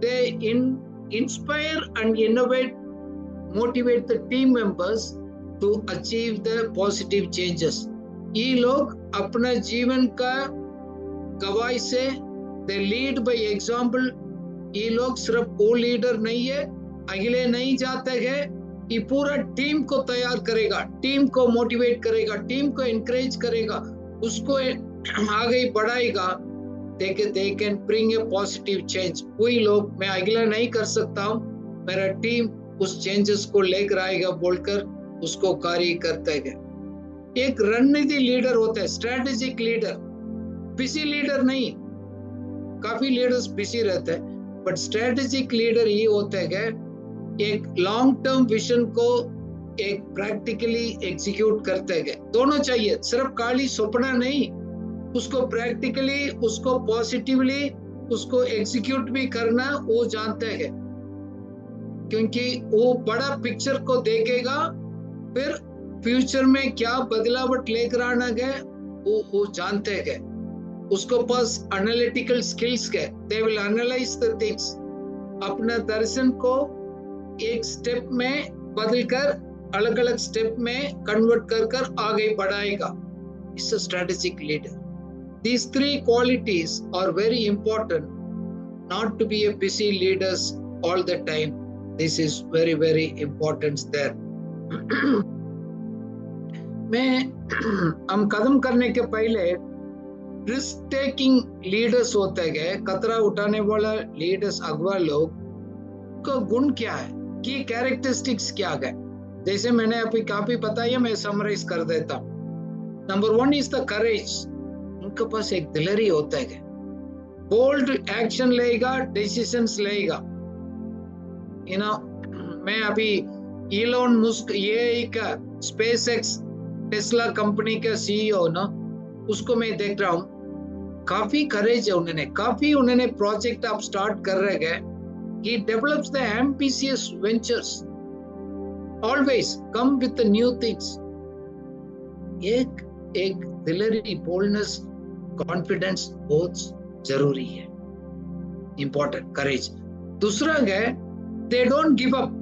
They inspire and innovate, motivate the team members to achieve the positive changes. ये लोग अपना जीवन का गवाही से they lead by example. ये लोग सिर्फ वो लीडर नहीं है, अगले नहीं जाते हैं, ये पूरा टीम को तैयार करेगा, टीम को मोटिवेट करेगा, टीम को encourage करेगा, उसको आगे बढ़ाएगा। They can bring a positive change. कोई लोग मैं अगला नहीं कर सकता हूँ, मेरा टीम उस चेंजेस को लेकर आएगा बोलकर उसको कार्य करता है। एक रणनीति लीडर होता है, स्ट्रेटेजिक लीडर, बिजी लीडर नहीं। काफी लीडर्स बिजी रहते हैं, बट स्ट्रेटेजिक लीडर ये होता है कि एक लॉन्ग टर्म विजन को एक प्रैक्टिकली एग्जीक्यूट करते गए। दोनों चाहिए, सिर्फ खाली सपना नहीं, उसको प्रैक्टिकली, उसको पॉजिटिवली, उसको एग्जीक्यूट भी करना वो जानते हैं, क्योंकि वो बड़ा पिक्चर को देखेगा, फिर फ्यूचर में क्या बदलावट लेकर आना है वो जानते हैं। उसको पास एनालिटिकल स्किल्स है, they will analyse the things, अपना दर्शन को एक स्टेप में बदलकर अलग अलग स्टेप में कन्वर्ट कर आगे बढ़ाएगा। It's a strategic leader. These three qualities are very important, not to be a busy leaders all the time. This is very, very important there. हम कदम करने के पहले रिस्क टेकिंग लीडर्स होते गए, खतरा उठाने वाला लीडर्स, अगवा लोग का गुण क्या है, की कैरेक्टरिस्टिक्स क्या है। जैसे मैंने अभी काफी बताया, मैं समराइज कर देता हूँ। Number 1 is the courage. उनके पास एक दिलेरी होता है, बोल्ड एक्शन लेगा, डिसीजंस लेगा। मैं अभी इलोन मस्क, ये एक स्पेसएक्स टेस्ला कंपनी का सीईओ ना, उसको मैं देख रहा हूँ, काफी करेज है उन्होंने प्रोजेक्ट आप स्टार्ट कर रहे हैं। He develops the ambitious ventures, always come with the new things. एक दिलेरी, बोल्डनेस, कॉन्फिडेंस बहुत जरूरी है, इंपॉर्टेंट करेज। दूसरा है दे डोंट गिव अप,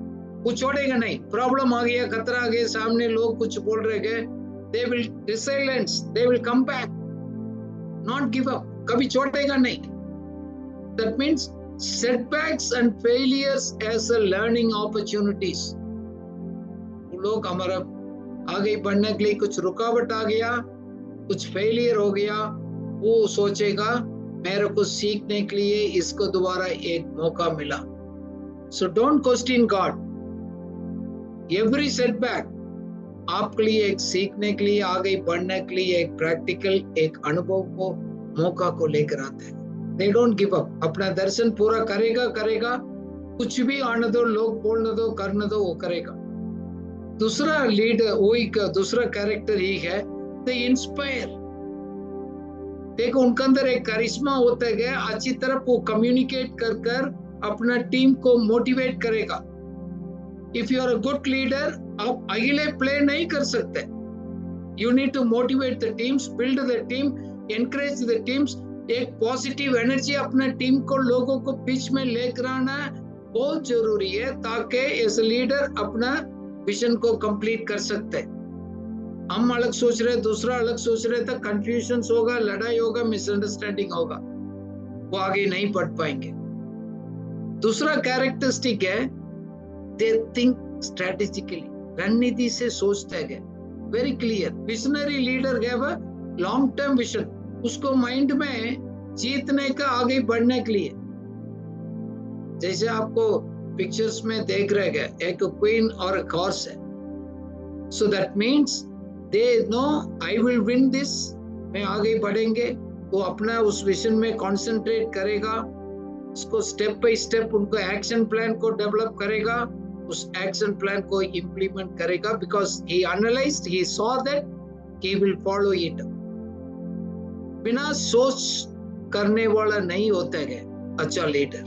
वो छोड़ेगा नहीं। प्रॉब्लम आ गया, खतरा आ गया, सामने लोग कुछ बोल रहे हैं, they will resilience, they will come back, not give up, कभी छोड़ेगा नहीं। That means setbacks and failures as a learning opportunities. वो लोग हमारा आगे बढ़ने के लिए कुछ रुकावट आ गया, कुछ फेलियर हो गया, वो सोचेगा मेरे को सीखने के लिए इसको दोबारा एक मौका मिला। So don't question God. Every setback आपके लिए एक सीखने के लिए, आगे बढ़ने के लिए एक प्रैक्टिकल, एक अनुभव को, मौका को लेकर आता है। They don't give up. अपना दर्शन पूरा करेगा, कुछ भी आने दो, लोग बोलने दो, करने दो, वो करेगा। दूसरा लीडर, वो एक दूसरा कैरेक्टर ही है, they inspire. देखो उनके अंदर एक करिश्मा होता है, अच्छी तरह वो कम्युनिकेट कर अपना टीम को मोटिवेट करेगा। If you are a good leader, आप अकेले प्ले नहीं कर सकते। You need to motivate the teams, build the team, encourage the teams. एक पॉजिटिव एनर्जी अपने टीम को, लोगों को बीच में लेकर आना बहुत जरूरी है, ताकि एज ए लीडर अपना विजन को कंप्लीट कर सकते हैं। हम अलग सोच रहे, दूसरा अलग सोच रहे, तो कंफ्यूजन होगा, लड़ाई होगा, मिसअंडरस्टैंडिंग होगा, वो आगे नहीं बढ़ पाएंगे। दूसरा कैरेक्टरिस्टिक है, दे थिंक स्ट्रेटेजिकली, रणनीति से सोचते हैं, वेरी क्लियर। विजनरी लीडर है वह, लॉन्ग टर्म विजन उसको माइंड में जीतने का, आगे बढ़ने के लिए। जैसे आपको पिक्चर्स में देख रहे हैं, एक क्वीन और एक हॉर्स है। So that means they know I will win this, मैं आगे बढ़ेंगे। वो अपना उस विजन में कंसंट्रेट करेगा, उसको स्टेप बाय स्टेप उनको एक्शन प्लान को डेवलप करेगा, उस एक्शन प्लान को इम्प्लीमेंट करेगा, because he analysed, he saw that he will follow it. बिना सोच करने वाला नहीं होता है अच्छा लीडर।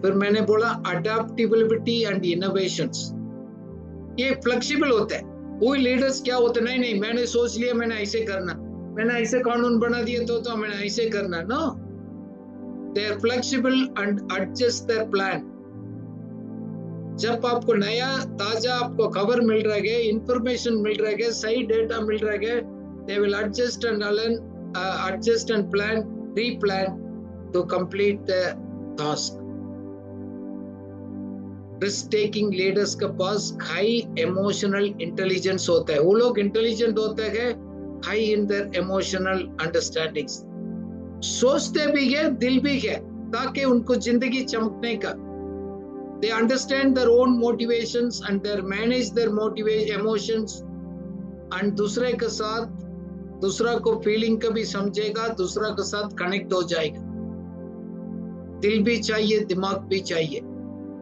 फिर मैंने बोला अडेप्टिबिलिटी एंड इनोवेशंस, ये फ्लेक्सिबल होता है। वो लीडर्स क्या होते, नहीं मैंने सोच लिया, मैंने ऐसे करना, मैंने ऐसे कानून बना दिया तो मैंने ऐसे करना। No, they are flexible and adjust their plan. जब आपको नया ताजा आपको खबर मिल रहा है, इंफॉर्मेशन मिल रहा है, सही डेटा मिल रहा है, they will adjust and plan, replan to complete the task. Risk taking leaders के पास high emotional intelligence होता है, वो लोग इंटेलिजेंट होते हैं, high in their emotional understandings, सोचते भी है, दिल भी है, ताकि उनको जिंदगी चमकने का। They understand their own motivations and they manage their emotions, and दूसरे के साथ, दूसरा को फीलिंग का भी समझेगा, दूसरा के साथ कनेक्ट हो जाएगा। दिल भी चाहिए, दिमाग भी चाहिए,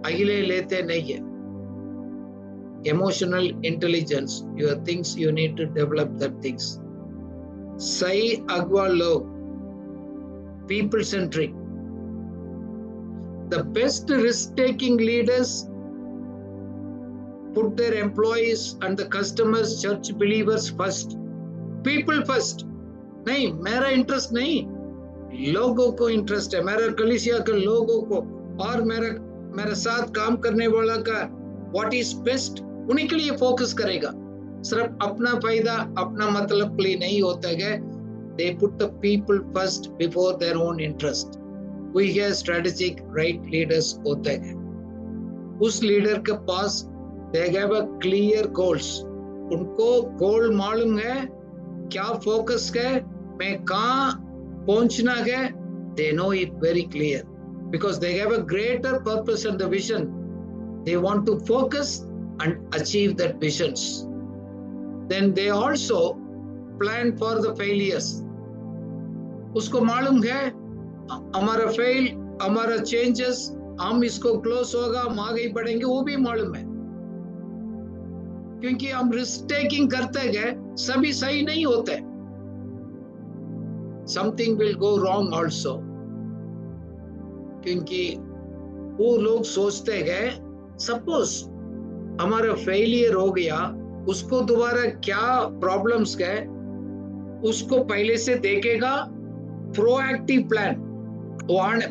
अकेले लेते नहीं है। emotional intelligence, your things you need to develop that things. Sai Agwa Log, people centric. The best risk-taking leaders put their employees and the customers, church believers first. People first. नहीं, मेरा इंटरेस्ट नहीं, लोगों को interest है, मेरा कलीसिया के लोगों को और मेरा साथ काम करने वाला का व्हाट इज बेस्ट, उन्हीं के लिए फोकस करेगा. सिर्फ अपना फायदा अपना मतलब के लिए नहीं होता है. They put the people first before their own interest. We have strategic right leaders होते हैं. उस लीडर के पास they have a clear goals. उनको गोल मालूम है, क्या फोकस है, मैं कहाँ पहुंचना है. They know it very clear because they have a greater purpose and the vision. They want to focus and achieve that visions. Then they also plan for the failures. उसको मालूम है हमारा फेल, हमारा चेंजेस, हम इसको close होगा, हम आगे बढ़ेंगे, वो भी मालूम है. क्योंकि हम रिस्क टेकिंग करते गए, सभी सही नहीं होते. Something will go wrong also. क्योंकि वो लोग सोचते गए सपोज हमारा फेलियर हो गया, उसको दोबारा क्या प्रॉब्लम्स गए उसको पहले से देखेगा. प्रोएक्टिव प्लान,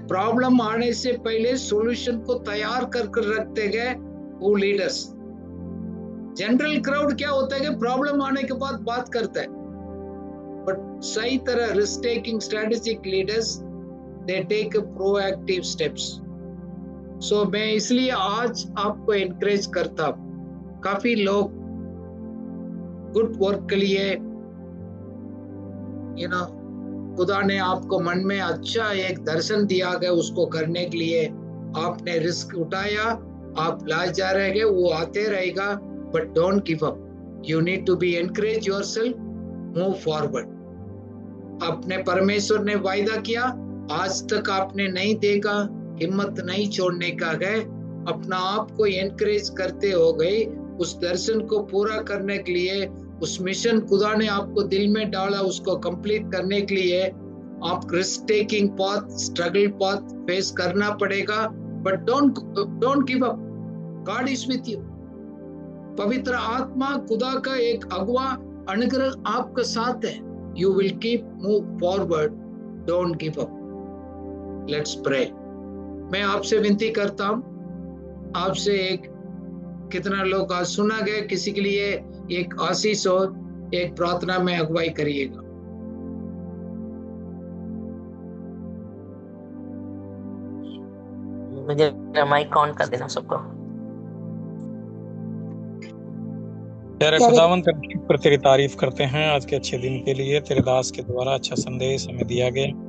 प्रॉब्लम आने से पहले सॉल्यूशन को तैयार कर रखते गए वो लीडर्स. जनरल क्राउड क्या होता है कि प्रॉब्लम आने के बाद बात करता है, बट सही तरह risk taking strategic leaders they take proactive steps. So मैं इसलिए आज आपको एनकरेज करता हूं. काफी लोग गुड वर्क के लिए खुदा ने आपको मन में अच्छा एक दर्शन दिया गया, उसको करने के लिए आपने रिस्क उठाया, आप लाज जा रहे, वो आते रहेगा. But don't give up. You need to be encourage yourself, move forward. अपने परमेश्वर ने वायदा किया, आज तक आपने नहीं देखा, हिम्मत नहीं छोड़ने का है. अपना आप को एनकरेज करते हो गए, उस दर्शन को पूरा करने के लिए, उस मिशन खुदा ने आपको दिल में डाला, उसको कंप्लीट करने के लिए आप risk taking path, struggle path face करना पड़ेगा. But don't give up. God is with you. पवित्र आत्मा खुदा का एक अगवा अनुग्रह आपके साथ है. You will keep move forward. Don't give up. Let's pray. मैं आपसे विनती करता हूं, आपसे एक कितना लोग आज सुना गया, किसी के लिए एक आशीष हो, एक प्रार्थना में अगुवाई करिएगा. मुझे माइक ऑन कर देना सबको. तेरे खुदावन पर तेरी तारीफ करते हैं आज के अच्छे दिन के लिए. तेरे दास के द्वारा अच्छा संदेश हमें दिया गया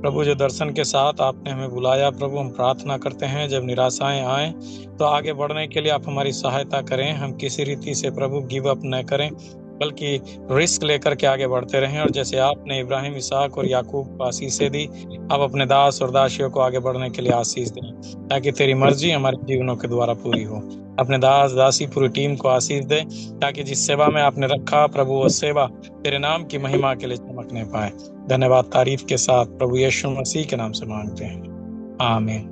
प्रभु, जो दर्शन के साथ आपने हमें बुलाया प्रभु. हम प्रार्थना करते हैं जब निराशाएं आए तो आगे बढ़ने के लिए आप हमारी सहायता करें. हम किसी रीति से प्रभु गिव अप न करें, बल्कि रिस्क लेकर के आगे बढ़ते रहें. और जैसे आपने इब्राहिम, इसहाक और याकूब को आशीषें दी, आप अपने दास और दासियों को आगे बढ़ने के लिए आशीष दें, ताकि तेरी मर्जी हमारे जीवनों के द्वारा पूरी हो. अपने दास दासी पूरी टीम को आशीष दे, ताकि जिस सेवा में आपने रखा प्रभु, वो सेवा तेरे नाम की महिमा के लिए चमकने पाए. धन्यवाद तारीफ के साथ प्रभु यीशु मसीह के नाम से मांगते हैं, आमीन.